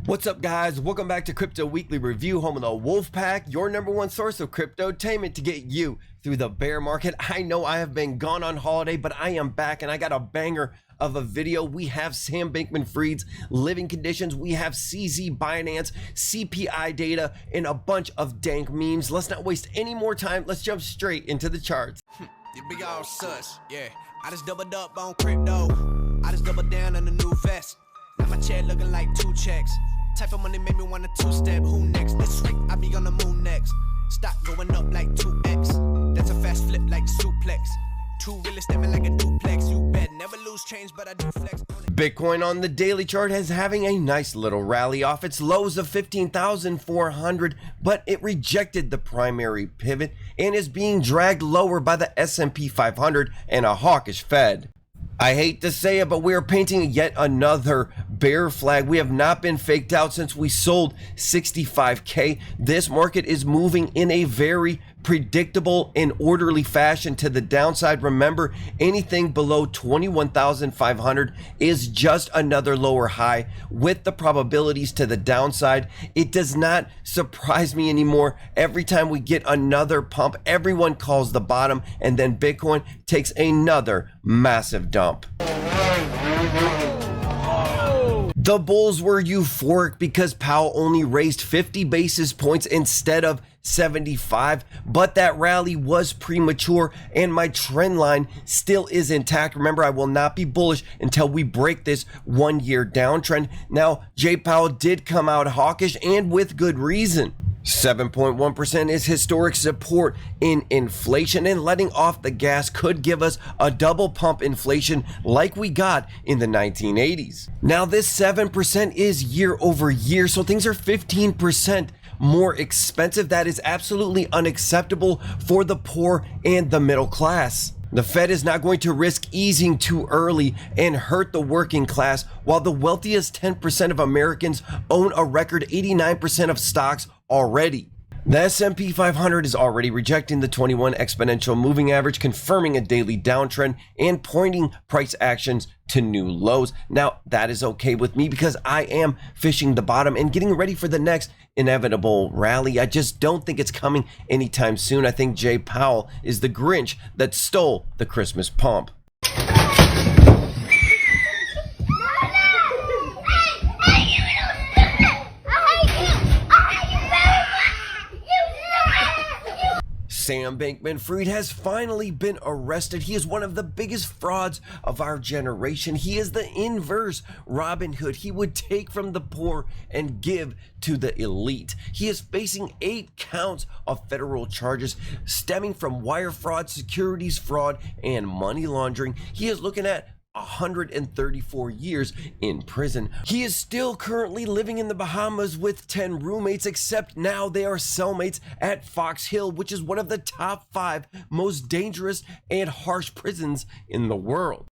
What's up, guys? Welcome back to Crypto Weekly Review, home of the Wolfpack, your number one source of cryptotainment to get you through the bear market. I know I have been gone on holiday, but I am back and I got a banger of a video. We have Sam Bankman-Fried's living conditions, we have CZ Binance, CPI data, and a bunch of dank memes. Let's not waste any more time. Let's jump straight into the charts. You big all sus, yeah. I just doubled up on crypto. I just doubled down on the new vest. Now my chair looking like 2 checks. Type of money made me want a 2-step. Who next? This week I be on the moon next. Stock going up like 2x. That's a fast flip like suplex. 2 real estate like a duplex. You bet never lose change, but I do flex. Bitcoin on the daily chart is having a nice little rally off its lows of 15,400, but it rejected the primary pivot and is being dragged lower by the S&P 500 and a hawkish Fed. I hate to say it, but we are painting yet another bear flag. We have not been faked out since we sold 65K. This market is moving in a very predictable and orderly fashion to the downside. Remember, anything below 21,500 is just another lower high with the probabilities to the downside. It does not surprise me anymore. Every time we get another pump, everyone calls the bottom, and then Bitcoin takes another massive dump. The bulls were euphoric because Powell only raised 50 basis points instead of 75, but that rally was premature and my trend line still is intact. Remember, I will not be bullish until we break this 1-year downtrend. Now, Jay Powell did come out hawkish and with good reason. 7.1% is historic support in inflation, and letting off the gas could give us a double pump inflation like we got in the 1980s. Now, this 7% is year over year, so things are 15% more expensive. That is absolutely unacceptable for the poor and the middle class. The Fed is not going to risk easing too early and hurt the working class, while the wealthiest 10% of Americans own a record 89% of stocks already. The S&P 500 is already rejecting the 21 exponential moving average, confirming a daily downtrend and pointing price actions to new lows. Now, that is okay with me because I am fishing the bottom and getting ready for the next inevitable rally. I just don't think it's coming anytime soon. I think Jay Powell is the Grinch that stole the Christmas pump. Sam Bankman-Fried has finally been arrested. He is one of the biggest frauds of our generation. He is the inverse Robin Hood. He would take from the poor and give to the elite. He is facing 8 counts of federal charges stemming from wire fraud, securities fraud, and money laundering. He is looking at 134 years in prison. He is still currently living in the Bahamas with 10 roommates, except now they are cellmates at Fox Hill, which is one of the top 5 most dangerous and harsh prisons in the world.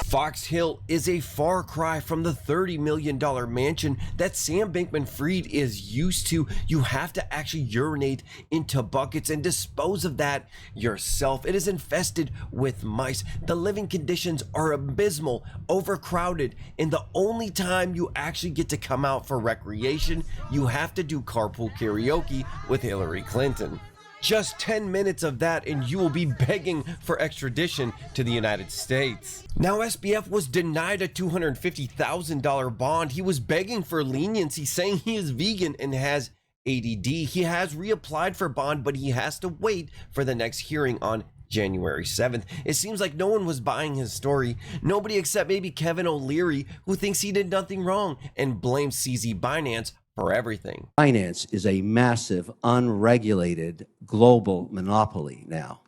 Fox Hill is a far cry from the $30 million mansion that Sam Bankman-Fried is used to. You have to actually urinate into buckets and dispose of that yourself. It is infested with mice. The living conditions are abysmal, overcrowded, and the only time you actually get to come out for recreation, you have to do carpool karaoke with Hillary Clinton. Just 10 minutes of that and you will be begging for extradition to the United States. Now, SBF was denied a $250,000 bond. He was begging for leniency, saying he is vegan and has ADD. He has reapplied for bond, but he has to wait for the next hearing on January 7th. It seems like no one was buying his story. Nobody except maybe Kevin O'Leary, who thinks he did nothing wrong and blames CZ Binance for everything. Finance is a massive, unregulated global monopoly now.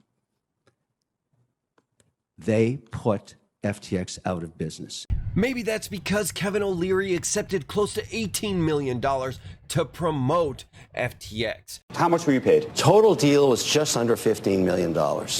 They put FTX out of business. Maybe that's because Kevin O'Leary accepted close to $18 million to promote FTX. How much were you paid? Total deal was just under $15 million.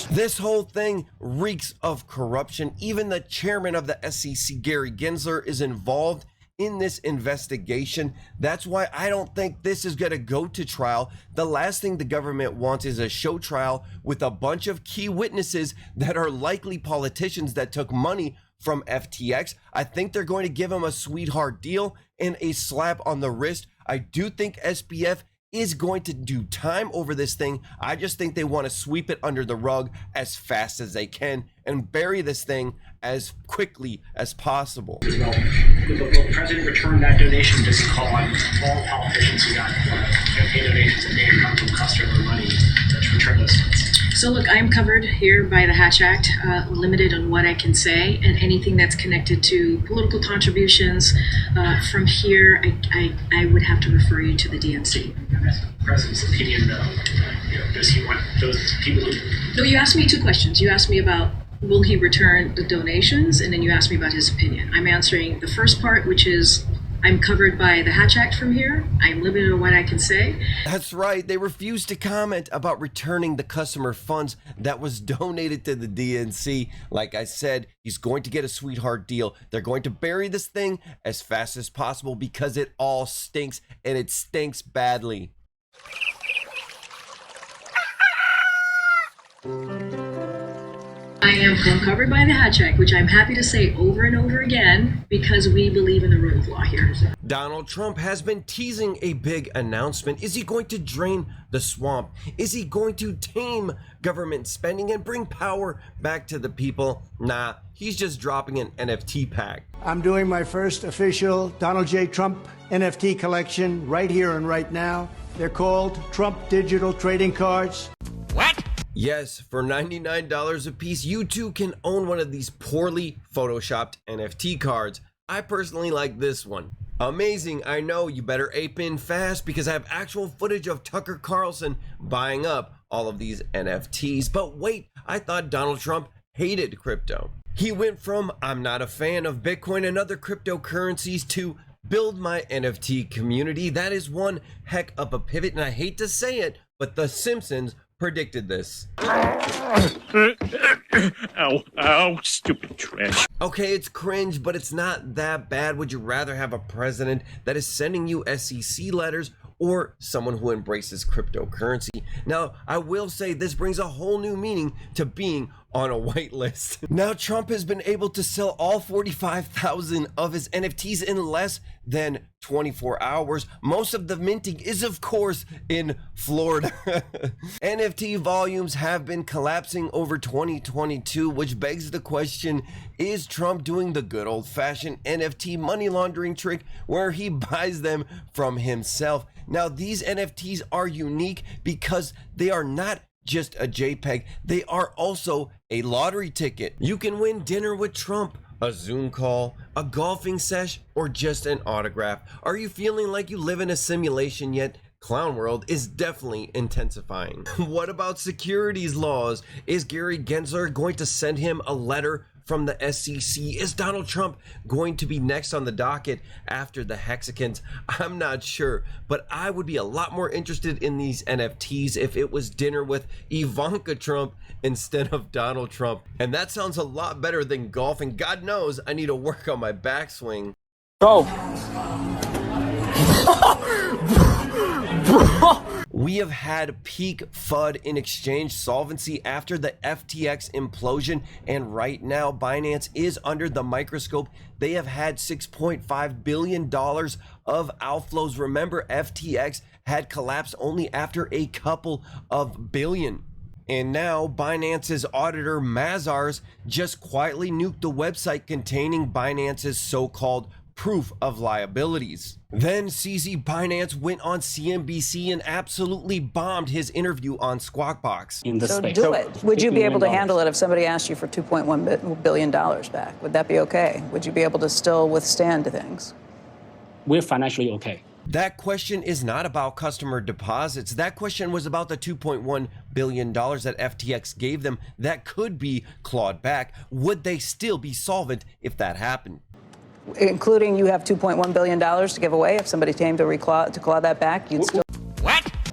This whole thing reeks of corruption. Even the chairman of the SEC, Gary Gensler, is involved in this investigation. That's why I don't think this is going to go to trial. The last thing the government wants is a show trial with a bunch of key witnesses that are likely politicians that took money from FTX. I think they're going to give him a sweetheart deal and a slap on the wrist. I do think SBF is going to do time over this thing. I just think they want to sweep it under the rug as fast as they can and bury this thing as quickly as possible. Will the president return that donation? Does he call on all politicians who got campaign donations and didn't come from customer money to return those funds? So look, I'm covered here by the Hatch Act, limited on what I can say, and anything that's connected to political contributions from here, I would have to refer you to the DNC. And that's the president's opinion, though. Does he want those people who... No, you asked me two questions. You asked me about will he return the donations, and then you asked me about his opinion. I'm answering the first part, which is I'm covered by the Hatch Act from here. I'm limited on what I can say. That's right. They refused to comment about returning the customer funds that was donated to the DNC. Like I said, he's going to get a sweetheart deal. They're going to bury this thing as fast as possible because it all stinks, and it stinks badly. I am covered by the Hatch Act, which I'm happy to say over and over again because we believe in the rule of law here. Donald Trump has been teasing a big announcement. Is he going to drain the swamp? Is he going to tame government spending and bring power back to the people? Nah, he's just dropping an NFT pack. I'm doing my first official Donald J. Trump NFT collection right here and right now. They're called Trump Digital Trading Cards. Yes, for $99 a piece, you too can own one of these poorly photoshopped NFT cards. I personally like this one. Amazing, I know. You better ape in fast because I have actual footage of Tucker Carlson buying up all of these NFTs. But wait, I thought Donald Trump hated crypto. He went from I'm not a fan of Bitcoin and other cryptocurrencies to build my NFT community. That is one heck of a pivot, and I hate to say it, but The Simpsons predicted this. Ow, stupid trash. Okay, it's cringe, but it's not that bad. Would you rather have a president that is sending you SEC letters or someone who embraces cryptocurrency? Now, I will say this brings a whole new meaning to being on a whitelist. Now, Trump has been able to sell all 45,000 of his NFTs in less than 24 hours. Most of the minting is, of course, in Florida. NFT volumes have been collapsing over 2022, which begs the question, is Trump doing the good old-fashioned NFT money laundering trick where he buys them from himself? Now, these NFTs are unique because they are not just a JPEG, they are also a lottery ticket. You can win dinner with Trump, a Zoom call, a golfing sesh, or just an autograph. Are you feeling like you live in a simulation yet? Clown World is definitely intensifying. What about securities laws? Is Gary Gensler going to send him a letter from the SEC? Is Donald Trump going to be next on the docket after the Hexicans? I'm not sure, but I would be a lot more interested in these NFTs if it was dinner with Ivanka Trump instead of Donald Trump. And that sounds a lot better than golf, and God knows I need to work on my backswing. Go. We have had peak FUD in exchange solvency after the FTX implosion, and right now Binance is under the microscope. They have had $6.5 billion of outflows. Remember, FTX had collapsed only after a couple of billion. And now Binance's auditor Mazars just quietly nuked the website containing Binance's so-called proof of liabilities. Then CZ Binance went on CNBC and absolutely bombed his interview on Squawk Box. In this So space. do it. Would you be able to $50 million. handle it if somebody asked you for $2.1 billion back? Would that be okay? Would you be able to still withstand things? We're financially okay. That question is not about customer deposits. That question was about the $2.1 billion that FTX gave them that could be clawed back. Would they still be solvent if that happened? Including you have $2.1 billion to give away. If somebody came to claw that back, you'd still...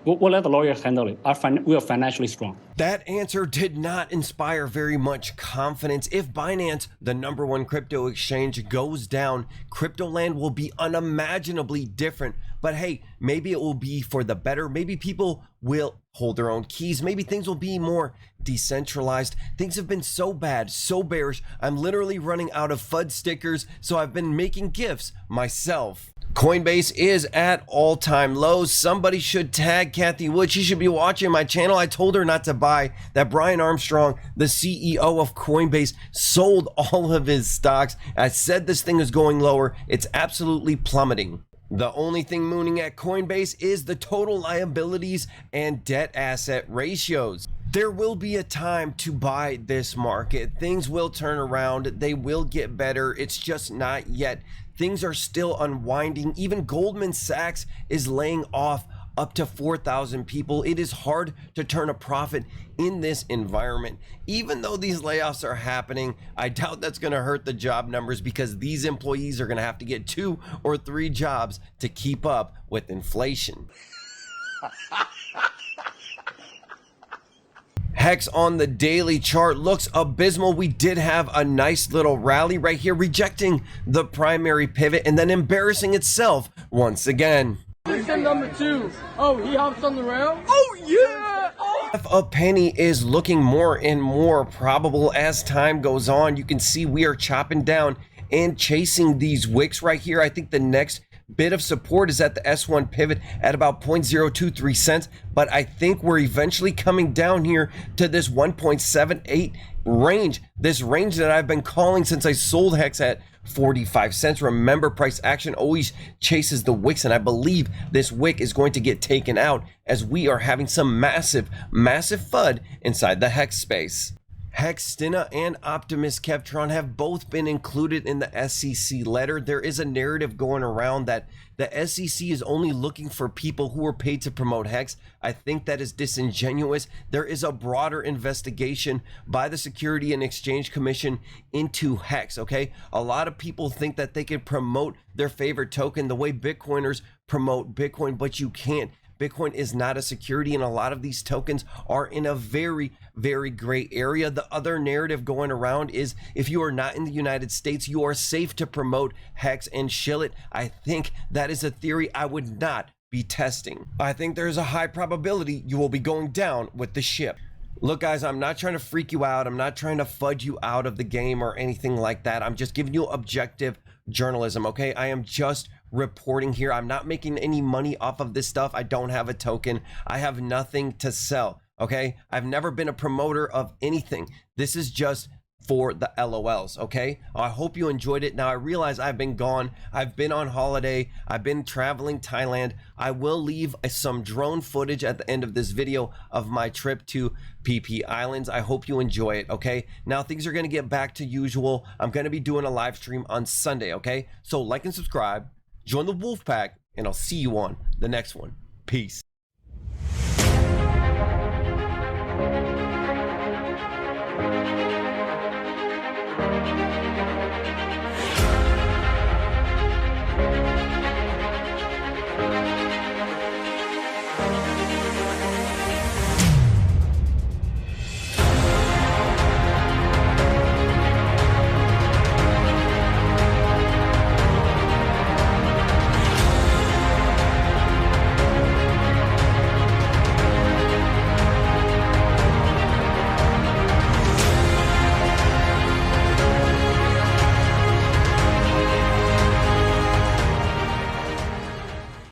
We'll let the lawyers handle it. We are financially strong. That answer did not inspire very much confidence. If Binance, the #1 crypto exchange, goes down, crypto land will be unimaginably different. But hey, maybe it will be for the better. Maybe people will hold their own keys. Maybe things will be more decentralized. Things have been so bad, so bearish. I'm literally running out of FUD stickers, so I've been making GIFs myself. Coinbase is at all-time lows. Somebody should tag Kathy Wood. She should be watching my channel. I told her not to buy. That Brian Armstrong, the CEO of Coinbase, sold all of his stocks. I said this thing is going lower. It's absolutely plummeting. The only thing mooning at Coinbase is the total liabilities and debt asset ratios. There will be a time to buy this market. Things will turn around. They will get better. It's just not yet. Things are still unwinding. Even Goldman Sachs is laying off up to 4,000 people. It is hard to turn a profit in this environment. Even though these layoffs are happening, I doubt that's going to hurt the job numbers because these employees are going to have to get 2 or 3 jobs to keep up with inflation. Hex on the daily chart looks abysmal. We did have a nice little rally right here, rejecting the primary pivot and then embarrassing itself once again. Number 2. Oh, he hops on the rail. Oh, yeah. Oh. A penny is looking more and more probable as time goes on. You can see we are chopping down and chasing these wicks right here. I think the next bit of support is at the S1 pivot at about 0.023 cents, but I think we're eventually coming down here to this 1.78 range, this range that I've been calling since I sold Hex at 45 cents. Remember, price action always chases the wicks, and I believe this wick is going to get taken out as we are having some massive FUD inside the Hex space. Hex, Stina, and Optimus Kevtron have both been included in the SEC letter. There is a narrative going around that the SEC is only looking for people who are paid to promote Hex. I think that is disingenuous. There is a broader investigation by the Security and Exchange Commission into Hex, okay? A lot of people think that they can promote their favorite token the way Bitcoiners promote Bitcoin, but you can't. Bitcoin is not a security, and a lot of these tokens are in a very gray area. The other narrative going around is if you are not in the United States, you are safe to promote Hex and shill it. I think that is a theory I would not be testing. I think there's a high probability you will be going down with the ship. Look, guys, I'm not trying to freak you out. I'm not trying to fudge you out of the game or anything like that. I'm just giving you objective journalism, okay? I am just reporting here. I'm not making any money off of this stuff. I don't have a token. I have nothing to sell, okay? I've never been a promoter of anything. This is just for the LOLs, okay? I hope you enjoyed it. Now, I realize I've been gone. I've been on holiday. I've been traveling Thailand. I will leave some drone footage at the end of this video of my trip to PP Islands. I hope you enjoy it, okay? Now, things are going to get back to usual. I'm going to be doing a live stream on Sunday, okay? So like and subscribe, join the Wolf Pack, and I'll see you on the next one. Peace.